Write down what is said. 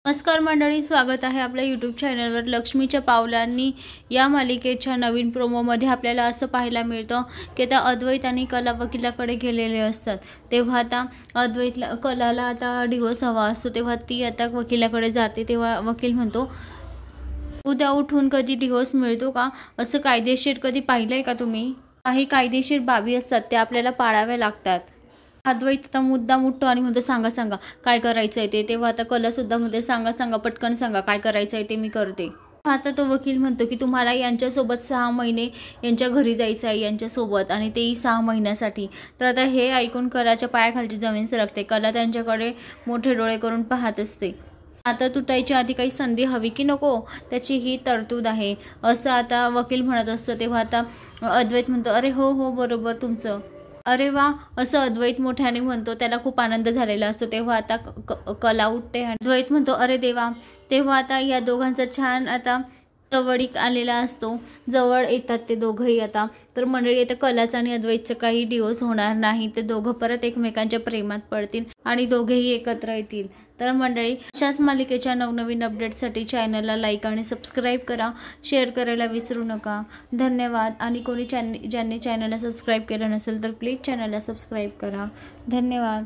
नमस्कार मंडळी, स्वागत आहे आपल्या यूट्यूब चॅनलवर। लक्ष्मीच्या पावलांनी या मालिकेच्या नवीन प्रोमोमध्ये आपल्याला असं पाहायला मिळतं की आता अद्वैत आणि कला वकिलाकडे गेलेले असतात। तेव्हा आता अद्वैतला कलाला आता डिवोर्स हवा असतो, तेव्हा ती आता वकिलाकडे जाते। तेव्हा वकील म्हणतो, उद्या उठून कधी डिवोर्स मिळतो का? असं कायदेशीर कधी पाहिलंय का तुम्ही? काही कायदेशीर बाबी असतात त्या आपल्याला पाळाव्या लागतात। अद्वैत आता मुद्दाम उठतो आणि म्हणतो, सांगा सांगा काय करायचंय ते। तेव्हा आता कला सुद्धा म्हणते, सांगा सांगा पटकन सांगा काय करायचंय ते मी करते। आता तो वकील म्हणतो की तुम्हाला यांच्यासोबत 6 महिने यांच्या घरी जायचं आहे यांच्यासोबत, आणि तेही 6 महिन्यासाठी। तर आता हे ऐकून कलाच्या पायाखालची जमीन सरकते। कला त्यांच्याकडे मोठे डोळे करून पाहत असते। आता तुटायच्या आधी काही संधी हवी की नको त्याची ही तरतूद आहे असं आता वकील म्हणत असतं। तेव्हा आता अद्वैत म्हणतो, अरे हो हो बरोबर तुमचं, अरे वा असं अद्वैत मोठ्याने म्हणतो। त्याला खूप आनंद झालेला असतो। तेव्हा आता कला उठते आणि अद्वैत म्हणतो, अरे देवा। तेव्हा आता या दोघांचा छान आता जवळीक आलेला असतो। जवळ येतात ते दोघंही आता। तर मंडळी, आता कलाचं आणि अद्वैतचं काही डिवोर्स होणार नाही। ते दोघं परत एकमेकांच्या प्रेमात पडतील आणि दोघेही एकत्र येतील। तर मंडळी, अशाच मालिकेच्या नवनवीन अपडेटसाठी चॅनलला लाईक आणि सबस्क्राईब करा, शेअर करायला विसरू नका। धन्यवाद। आणि कोणी ज्यांनी चॅनलला सबस्क्राईब केलं नसेल तर प्लीज चॅनलला सबस्क्राईब करा। धन्यवाद।